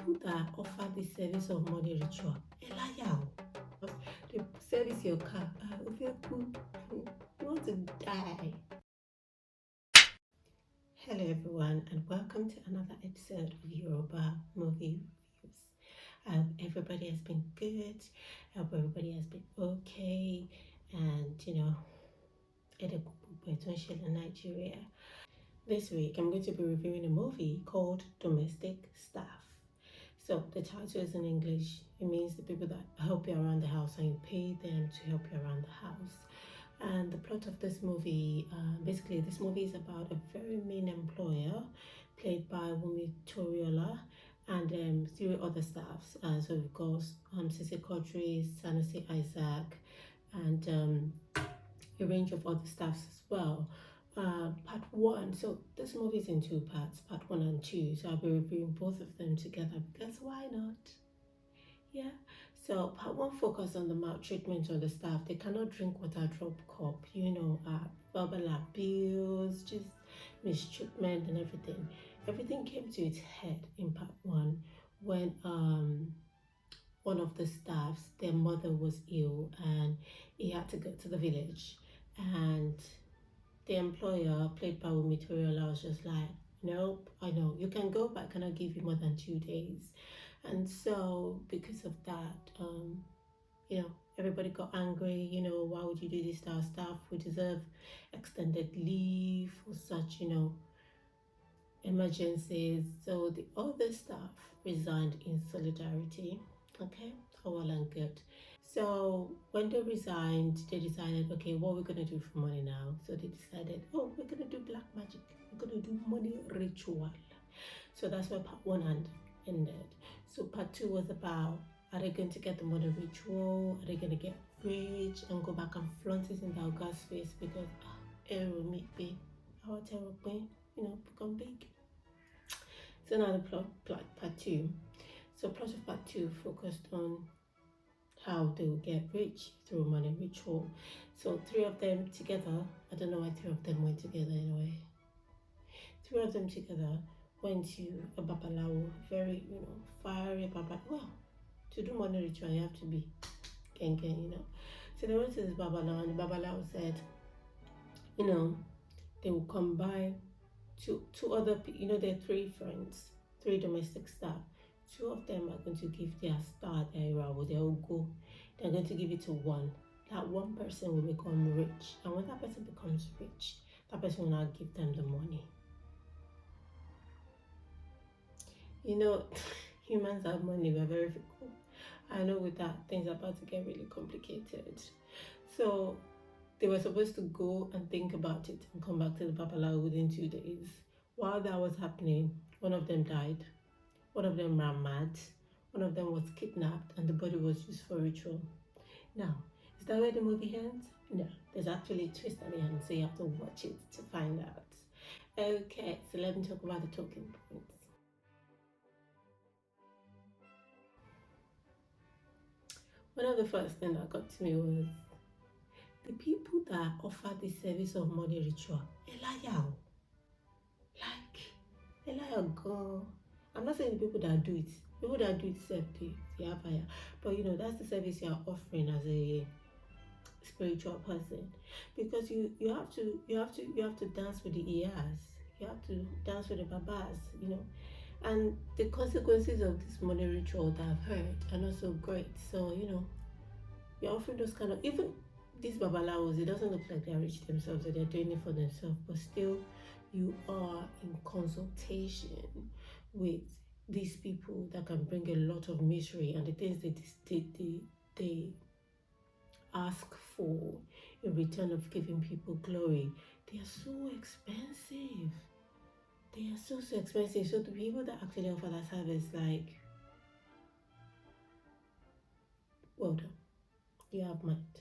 people that offer the service of money ritual, they service your car. You want to die. Hello, everyone, and welcome to another episode of Yoruba movie reviews. Everybody has been good. Everybody has been okay, and in Nigeria. This week, I'm going to be reviewing a movie called Domestic Staff. So the title is in English. It means the people that help you around the house and you pay them to help you around the house. And the plot of this movie, basically, this movie is about a very mean employer played by Wumi Toriola and three other staffs. So we've got Sisi Kodri, Sanusi Isaac, and a range of other staffs as well. Part one. So this movie is in two parts, part one and two. So I'll be reviewing both of them together because why not? Yeah. So part one focus on the maltreatment of the staff. They cannot drink water drop cup. Verbal abuse, just mistreatment and everything. Everything came to its head in part one when one of the staffs, their mother was ill and he had to go to the village, and the employer, played by Wumi Toriola, was just like, nope, I know, you can go, but I cannot give you more than 2 days. And so, because of that, everybody got angry. Why would you do this to our staff? We deserve extended leave for such, emergencies. So the other staff resigned in solidarity. Okay, all well and good. So when they resigned, they decided, okay, what we're gonna do for money now? So they decided, oh, we're gonna do black magic. We're gonna do money ritual. So that's where part one ended. So part two was about, are they going to get the money ritual? Are they gonna get rich and go back and flaunt it in the guy's face because arrow meet be our terror become big. So now the plot part two. So plot of part two focused on how they will get rich through money ritual. So three of them together, I don't know why three of them went together anyway. Three of them together went to a babalawo, very, fiery babalawo. Well, to do money ritual, you have to be kenken. So they went to this babalawo, and the babalawo said, they will combine two other people. They're three friends, three domestic staff. Two of them are going to give their star, their irawo, their ogo. They're going to give it to one. That one person will become rich, and when that person becomes rich, that person will now give them the money. Humans have money. We're very fickle. I know with that, things are about to get really complicated. So they were supposed to go and think about it and come back to the babalawo within 2 days. While that was happening, one of them died. One of them ran mad. One of them was kidnapped, and the body was used for ritual. Now, is that where the movie ends? No, there's actually a twist at the end, so you have to watch it to find out. Okay, so let me talk about the talking points. One of the first things that got to me was the people that offer the service of money ritual. Girl. I'm not saying the people that do it. People that do it self, they have higher. But that's the service you are offering as a spiritual person, because you have to dance with the ears, you have to dance with the babas, and the consequences of this money ritual that I've heard are not so great. So you're offering those kind of, even these babalawos, it doesn't look like they're rich themselves, that they're doing it for themselves, but still you are in consultation with these people that can bring a lot of misery, and the things they ask for in return of giving people glory, they are so expensive. They are so expensive. So the people that actually offer that service, like, well done, you have mind.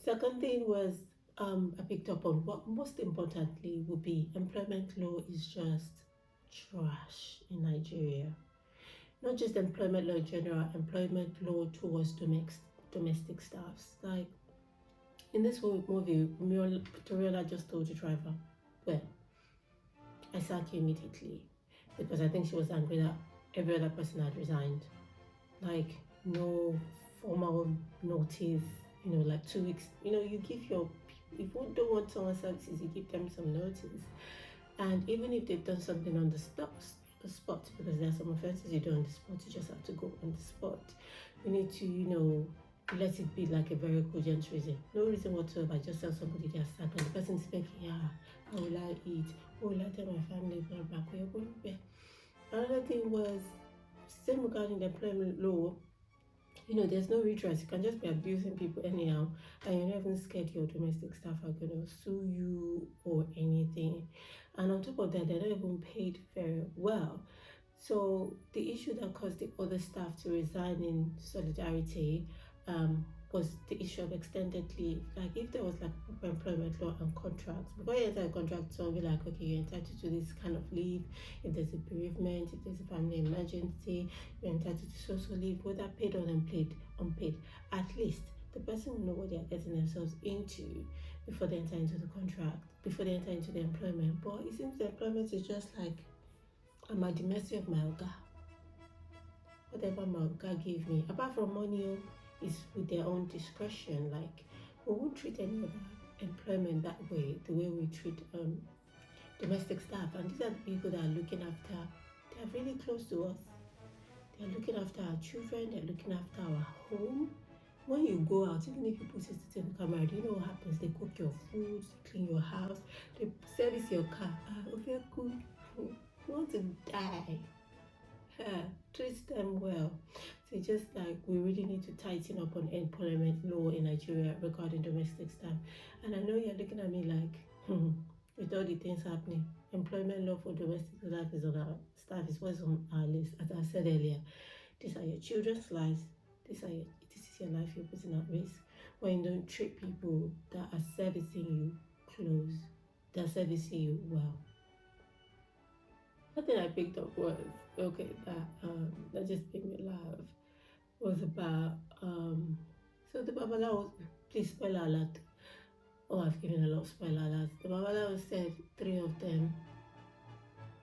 Second thing was, I picked up on what most importantly would be employment law is just trash in Nigeria. Not just employment law in general, employment law towards domestic staffs. Like in this movie, Toriola just told the driver, well, I sack you immediately, because I think she was angry that every other person had resigned. Like no formal notice, like 2 weeks. You give your, if you don't want someone's services, you give them some notice. And even if they've done something on the spot, because there are some offenses you do on the spot, you just have to go on the spot. You need to, let it be like a very cogent reason. No reason whatsoever. Just tell somebody they're sad and the person is thinking, yeah, how will I eat? What will I tell my family? Blah, blah, blah. Another thing was, same regarding the employment law, there's no redress. You can just be abusing people anyhow, and you're not even scared your domestic staff are going to sue you or anything. And on top of that, they're not even paid very well. So the issue that caused the other staff to resign in solidarity was the issue of extended leave. Like if there was like proper employment law and contracts, before you enter a contract, so be like, okay, you're entitled to this kind of leave. If there's a bereavement, if there's a family emergency, you're entitled to social leave, whether paid or unpaid. At least the person will know what they're getting themselves into before they enter into the contract, before they enter into the employment. But it seems the employment is just like, I'm at the mercy of my Oga. Whatever my Oga gave me, apart from money, is with their own discretion. Like, we won't treat any other employment that way, the way we treat domestic staff. And these are the people that are looking after, they are really close to us. They are looking after our children, they're looking after our home. When you go out, even if you put CCTV camera, do you know what happens? They cook your food, they clean your house, they service your car. Okay, cool. You want to die. Treat them well. So just like we really need to tighten up on employment law in Nigeria regarding domestic staff. And I know you're looking at me like, with all the things happening, employment law for domestic staff is on our staff, is what's on our list. As I said earlier, these are your children's lives. This is your life you're putting at risk when you don't treat people that are servicing you close, that are servicing you well. One thing I picked up was that just made me laugh was about so the Babalawo, please spoiler alert. Oh, I've given a lot of spoiler alerts. The Babalawo said 3 of them,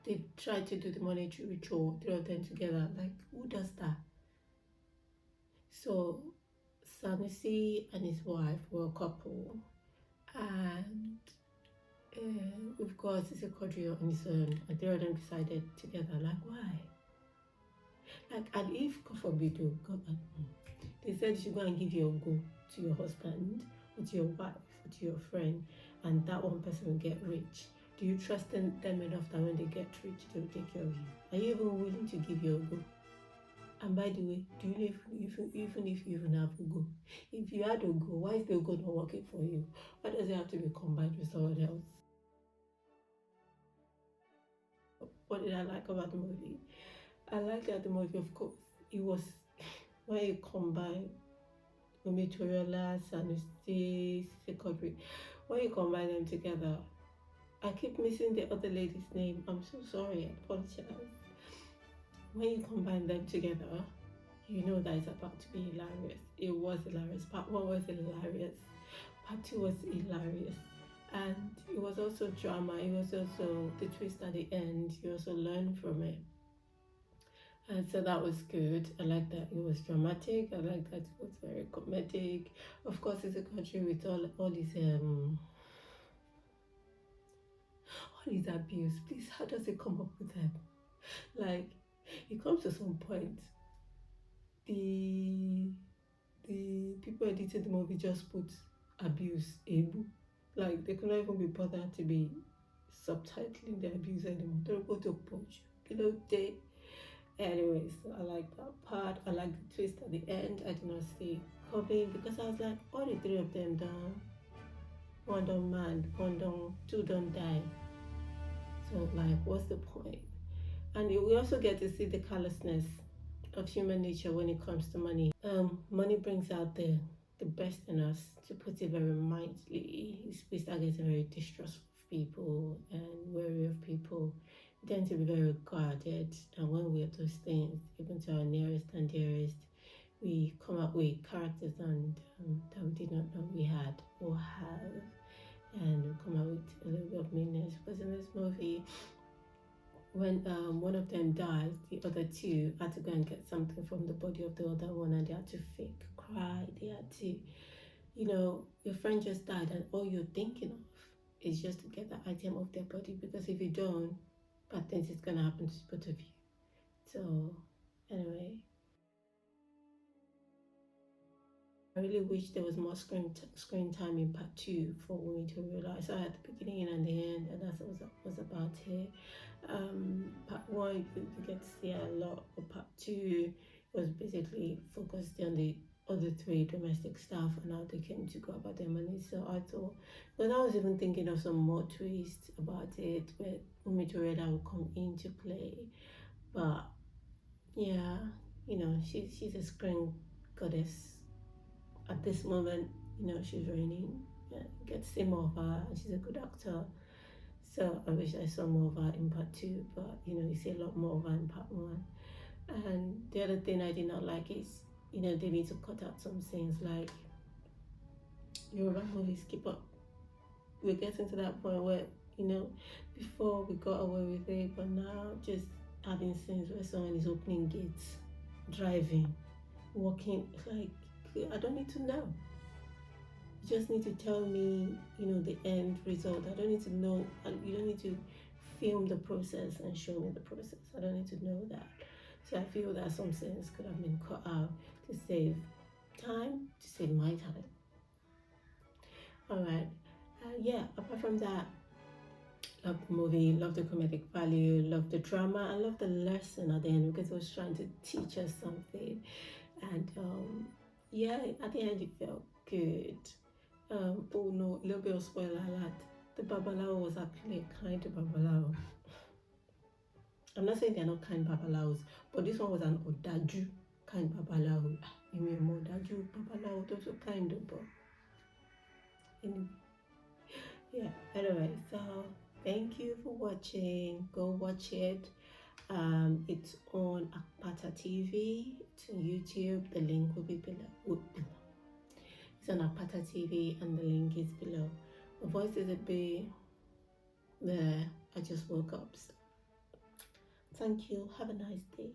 they tried to do the monetary ritual, 3 of them together. Like, who does that? So Sanusi and his wife were a couple, and of course it's a country on his own, and 3 of them decided together. Like, why? Like, and if God forbid, they said you should go and give your go to your husband, or to your wife, or to your friend, and that one person will get rich. Do you trust them enough that when they get rich, they will take care of you? Are you even willing to give your go? And by the way, do you know even if you even have a go, if you had a go, why is the go not working for you? Why does it have to be combined with someone else? What did I like about the movie? I like that the movie, of course, it was when you combine Wumi Toriola, Sanusi, Sekotri, when you combine them together, I keep missing the other lady's name. I'm so sorry, I apologize. When you combine them together, you know that it's about to be hilarious. It was hilarious. Part 1 was hilarious. Part 2 was hilarious. And it was also drama. It was also the twist at the end. You also learn from it. And so that was good. I like that it was dramatic. I like that it was very comedic. Of course, it's a country with all these abuse. Please, how does it come up with them? Like, it comes to some point. The people editing the movie just put abuse able. Like, they could not even be bothered to be subtitling the abuse anymore. They're going to punch you. Anyways, I like that part. I like the twist at the end. I did not see it coming because I was like, all the 3 of them done. One don't man, two don't die. So like, what's the point? And we also get to see the callousness of human nature when it comes to money. Money brings out the best in us, to put it very mildly. We start getting very distrustful of people and wary of people. We tend to be very guarded, and when we are those things, even to our nearest and dearest, we come up with characters and that we did not know we had or have, and we come out with a little bit of meanness. Because in this movie, when one of them died, the other two had to go and get something from the body of the other one, and they had to fake cry. They had to, your friend just died, and all you're thinking of is just to get the item off their body, because if you don't, bad things is gonna happen to both of you. So, anyway, I really wish there was more screen time in part two for Wumi Toriola. I saw at the beginning and the end, and that's what was about here. Part one, you get to see a lot, but part two was basically focused on the other three domestic staff and how they came to go about their money. So I thought, but I was even thinking of some more twists about it where Wumi Toriola will come into play. But yeah, she's a screen goddess at this moment. She's reigning. Yeah, get to see more of her, and she's a good actor. So I wish I saw more of her in part two, but you see a lot more of her in part one. And the other thing I did not like is, they need to cut out some scenes like Yoruba movies keep up. We're getting to that point where, before we got away with it, but now just having scenes where someone is opening gates, driving, walking, like, I don't need to know. You just need to tell me, the end result. I don't need to know, and you don't need to film the process and show me the process. I don't need to know that. So I feel that some scenes could have been cut out to save time, to save my time. All right. Yeah, apart from that, love the movie, love the comedic value, love the drama, and love the lesson at the end, because it was trying to teach us something. And yeah, at the end it felt good. Oh no, a little bit of spoiler alert. The Babalawo was actually a kind Babalawo. I'm not saying they're not kind Babalaos, but this one was an Odaju kind Babalawo. You mean more Odaju Babalawo, those were kind of, but anyway. Yeah, anyway, so thank you for watching. Go watch it. It's on Apata TV. It's on YouTube. The link will be below. It's on Apata TV, and the link is below. My voice is a bit there. I just woke up. So thank you. Have a nice day.